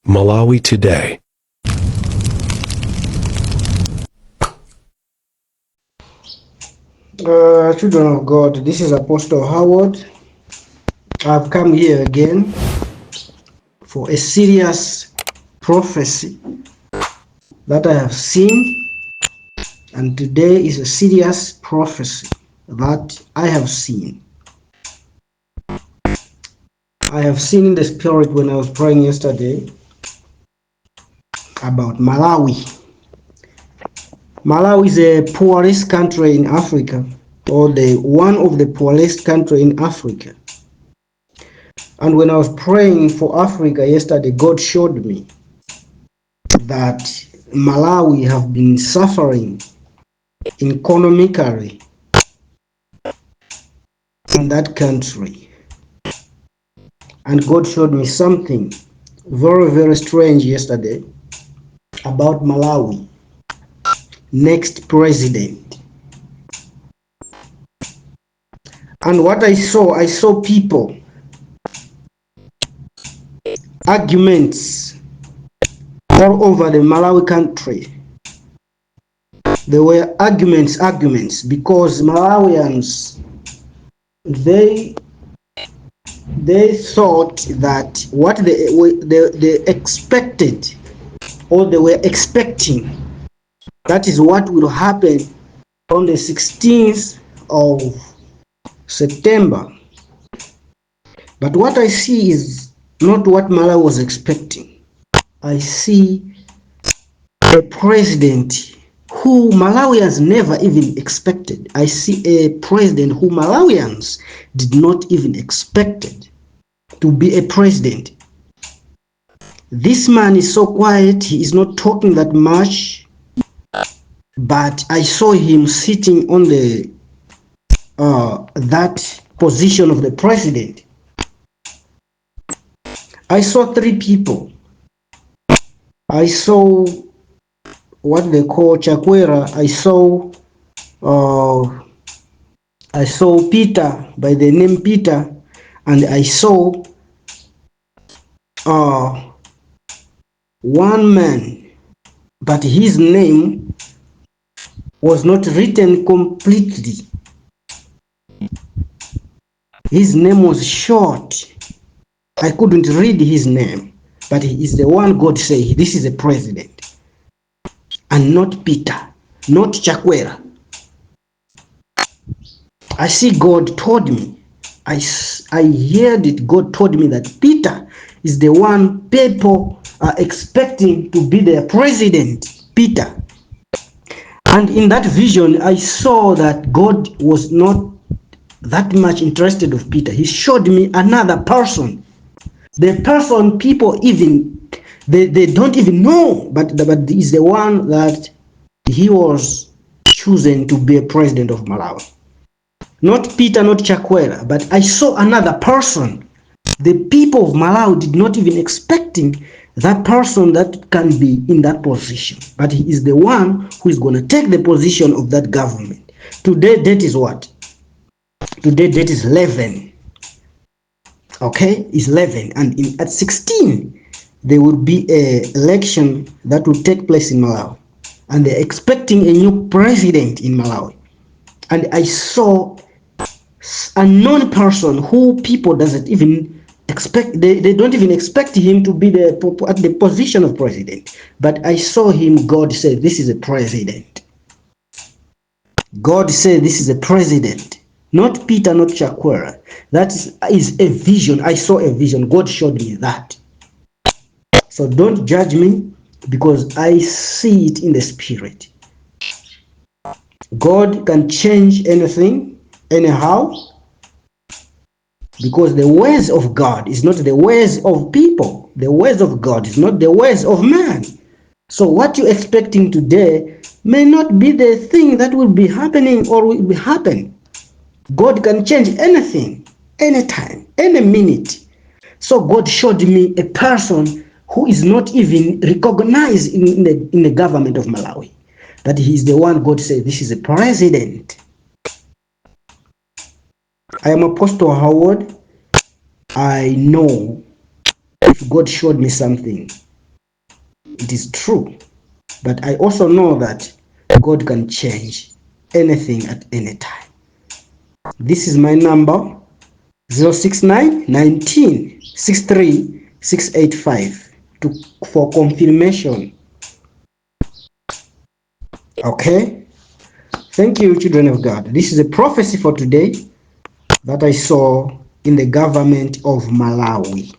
Malawi today. Children of God, this is Apostle Howard. I've come here again for a serious prophecy that I have seen, and today is a serious prophecy that I have seen. I have seen in the spirit when I was praying yesterday about Malawi. Malawi is the poorest country in Africa, or one of the poorest country in Africa. And when I was praying for Africa yesterday, God showed me that Malawi have been suffering economically in that country. And God showed me something very, very strange yesterday about Malawi. Next president. And what I saw people, arguments all over the Malawi country. There were arguments because Malawians, they thought that what they expected, or they were expecting, that is what will happen on the 16th of September. But what I see is not what Malawi was expecting. I see a president who Malawians never even expected. I see a president who Malawians did not even expect to be a president. This man is so quiet, he is not talking that much, but I saw him sitting on the that position of the president. I saw three people. I saw what they call Chakwera. I saw Peter, by the name Peter, and I saw one man, but his name was not written completely. His name was short. I couldn't read his name, but he is the one God said, this is a president. And not Peter, not Chakwera. I see God told me, I heard it, God told me that Peter is the one people are expecting to be their president, Peter. And in that vision, I saw that God was not that much interested of Peter. He showed me another person. The person people even, they don't even know, but is the one that he was chosen to be a president of Malawi. Not Peter, not Chakwera, but I saw another person. The people of Malawi did not even expecting that person that can be in that position. But he is the one who is going to take the position of that government. Today, that is what? Today, that is 11. Okay, it's 11. And at 16, there will be an election that will take place in Malawi. And they're expecting a new president in Malawi. And I saw a known person who people doesn't even expect, they don't even expect him to be at the position of president. But I saw him, God said, this is a president. God said, this is a president. Not Peter, not Chakwera. That is a vision. I saw a vision. God showed me that. So don't judge me, because I see it in the spirit. God can change anything, anyhow, because the ways of God is not the ways of people. The ways of God is not the ways of man. So what you're expecting today may not be the thing that will be happening or will be happen. God can change anything, anytime, any minute. So God showed me a person who is not even recognized in the government of Malawi. That he is the one God said, this is a president. I am Apostle Howard. I know if God showed me something, it is true. But I also know that God can change anything at any time. This is my number, 069 19 63 685 for confirmation. Okay? Thank you, children of God. This is a prophecy for today that I saw in the government of Malawi.